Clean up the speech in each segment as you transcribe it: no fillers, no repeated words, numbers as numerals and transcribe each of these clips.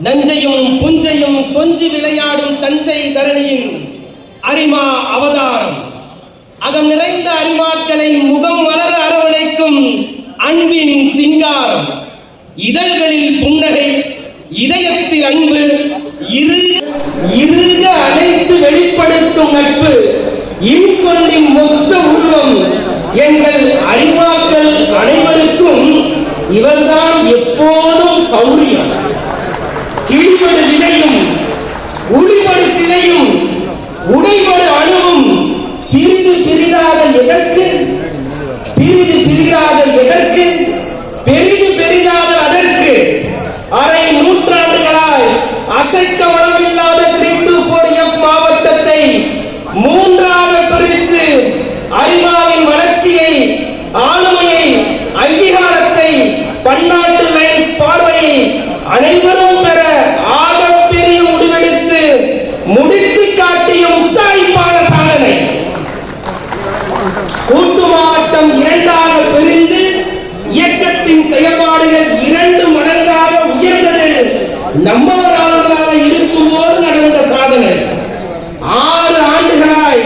நஞ்சையும் புஞ்சையும் கொஞ்சி விளையாடும் தஞ்சை தரணியின் அரிமா அவதாரம். அகம் நிறைந்த அரிமாக்களை முகம் மலர அரவணைக்கும் அன்பின் சிங்காரம். இதழ்களில் புன்னகை, இதயத்தில் அன்பு, இருக அனைத்து வெளிப்படுத்தும் நட்பு, இன்சொல்லின் மொத்த உருவம். எங்கள் அரிமாக்கள் அனைவருக்கும் இவர்தான் எப்போதும் சௌரியம். கிழிபடு விதையும் உளிபடு சிலையும் உடைபடு அணுவும் பிரிது பிரிதாக எதற்கு, பிரிது பிரிதாக எதற்கு, பெரிது பெரிதாக அதற்கு. அரை நூற்றாண்டுகளாய் அசைக்க வளமில்லாத 324F மாவட்டத்தை மூன்றாக பிரித்து அரிமாவின் வளர்ச்சியை, ஆளுமையை, அங்கீகாரத்தை, பன்னாட்டு லைன்ஸ் பார்வையை அனைவரும் பெற ஆகப்பெரிய முடிவெடுத்து முடித்து காட்டிய முத்தாய்ப்பான சாதனை. கூட்டு மாவட்டம் 2ஆக பிரிந்து இயக்கத்தின் செயல்பாடுகள் 2 மடங்காக உயர்ந்தது நம்மவர்களாக இருக்கும் போது நடந்த சாதனை. 6 ஆண்டுகளாய்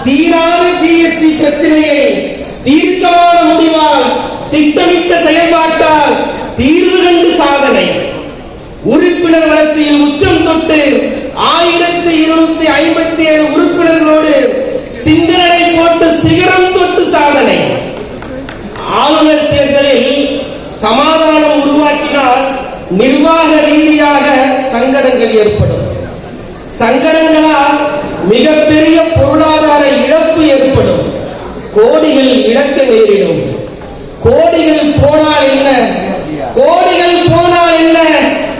தீராத ஜிஎஸ்டி பிரச்சனையை தீர்க்கமான முடிவால், திட்டமிட்ட செயல்பாட்டால் தீர்வு கண்டு சாதனை. உறுப்பினர் வளர்ச்சியில் உச்சம் தொட்டு 1257 உறுப்பினர்களோடு சிந்தனை போட்டு சிகரம் தொட்டு சாதனை. ஆளுநர் தேர்தலில் சமாதானம் உருவாக்கினால் நிர்வாக ரீதியாக சங்கடங்கள் ஏற்படும். சங்கடங்களால் மிகப்பெரிய பொருளாதார இழப்பு ஏற்படும். கோடிகள் இழக்க நேரிடும். கோடிகள் போனால் என்ன, கோடிகள் போனால் என்ன,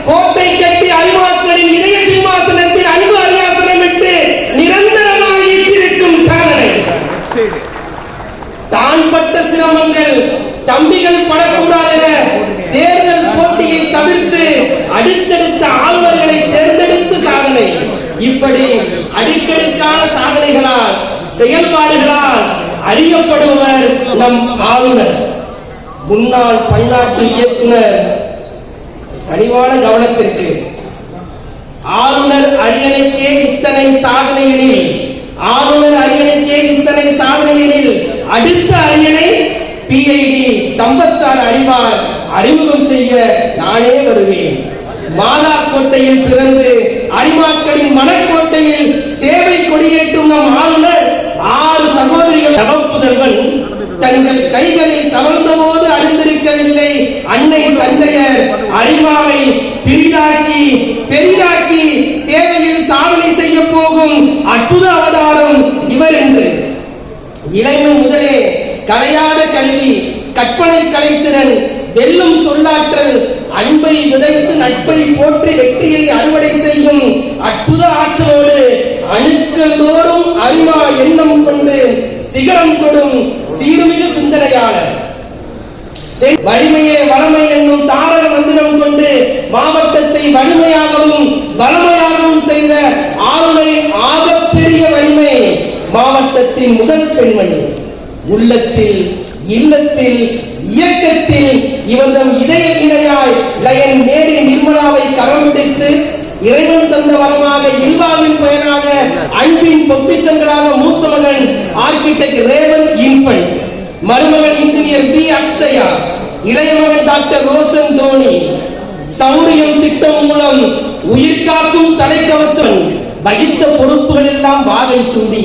கோட்டை கட்டி அரிமாக்களின் இதய சிம்மாசனத்தில் அன்பு அரியாசனம் விட்டு நிரந்தரமாக ஏற்றிருக்கும் சாதனை. தான் பட்ட சிரமங்கள் தம்பிகள் படக்கூடாது என தேர்தல் போட்டியை தவிர்த்து அடுத்தடுத்த ஆளுநர்களை தேர்ந்தெடுத்து சாதனை. இப்படி அடுக்கடுக்கான சாதனைகளால், செயல்பாடுகளால் அறியப்படுபவர் நம் ஆளுநர். முன்னாள் பன்னாட்டு இயக்குனர் கனிவான கவனத்திற்கு. ஆளுநர் அரியணைக்கே இத்தனை சாதனைகளில், ஆளுநர் அரியணைக்கே இத்தனை சாதனைகளில் அடுத்த அரியணை PID சம்பத் சார் அறிவார் அறிமுகம் செய்ய நானே வருவேன். மாலாக்கோட்டையில் பிறந்து அரிமாக்களின் மனக்கோட்டையில் சேவை கொடியேற்றும் நம் ஆளுநர் 6 சகோதரிகள் தவப்புதல்வன் தங்கள் கைகளில் தவழ்ந்த போது அறிந்திருக்கவில்லை அன்னை தந்தையர் அரிமாவை பிரிதாக்கி பெரிதாக்கி சேவையில் சாதனை செய்ய போகும் அற்புத அவதாரம் இவர் என்று. இளமை முதலே கலையாத கல்வி, கற்பனை கலைத்திறன், வெல்லும் சொல்லாற்றல், அன்பை விதைத்து நட்பை போற்றி வெற்றியை அறுவடை செய்யும் அற்புத ஆற்றலோடு அணுக்கள் தோறும் அரிமா எண்ணம் கொண்டு சிகரம் கொடும் சீர்மிகு சிந்தனையாளர். வலிமையே வளமை என்னும் தாரக மந்திரம் கொண்டு மாவட்டத்தை வலிமையாகவும் வளமையாகவும் செய்த ஆளுநரின் ஆகப்பெரிய வலிமை. மாவட்டத்தின் முதல் பெண்மணி. உள்ளத்தில், இல்லத்தில், இயக்கத்தில் இவர்தம் இதய இணையாய் லயன் மேரி நிர்மலாவை கரம் பிடித்து இறைவன் தந்த வரமாக இல்வாவின் பயனாக அன்பின் பொக்கிஷங்களாக மூத்த மகன் ஆர்கிடெக்ட் ரேவந்த் இன்ஃபன்ட், மருமகன் இன்ஜினியர் பி அக்ஷயா, இளைய மகன் டாக்டர் ரோஷன் தோனி. சௌரியம் திட்டம் மூலம் உயிர் காக்கும் தலைக்கவசம் வகித்த பொறுப்புகள் எல்லாம் வாகை சூடி,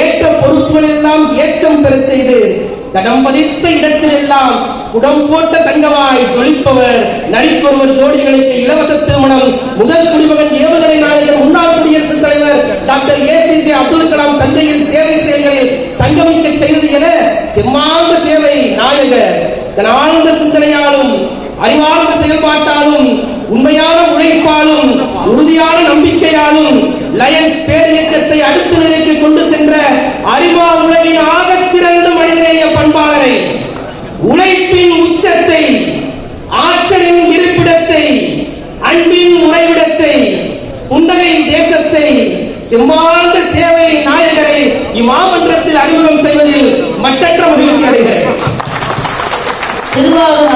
ஏற்ற பொறுப்புகள் எல்லாம் ஏற்றம் பெற செய்து தடம் பதித்த இடத்தில் எல்லாம் குடம் போட்ட தங்கமாய் ஜொலிப்பவர். நரிக்கொருவர் ஜோடிகளுக்கு இலவச திருமணம். முதல் குடிமகன் ஏவுகணை நாயகர் முன்னாள் குடியரசுத் தலைவர் டாக்டர் APJ அப்துல் கலாம் தஞ்சையில் சேவை செயல்களில் சங்கமிக்க செய்தது என செம்மாந்த சேவை நாயகர். தன் ஆழ்ந்த சிந்தனையாலும் அறிவார்ந்த செயல்பாட்டாலும் உண்மையான உழைப்பாலும் உறுதியான நம்பிக்கையாலும் லயன்ஸ் பேர் இயக்கத்தை அடுத்த நிலைக்கு கொண்டு சென்ற அரிமா உலகின் ஆகச் சிறந்த மனிதநேய பண்பாளரை, உழைப்பின் உச்சத்தை, ஆற்றலின் இருப்பிடத்தை, அன்பின் உறைவிடத்தை, புன்னகை தேசத்தை, செம்மாந்த சேவை நாயகரை இம்மாமன்றத்தில் அறிமுகம் செய்வதில் மட்டற்ற மகிழ்ச்சி அடைகிறேன். திருவாரூர்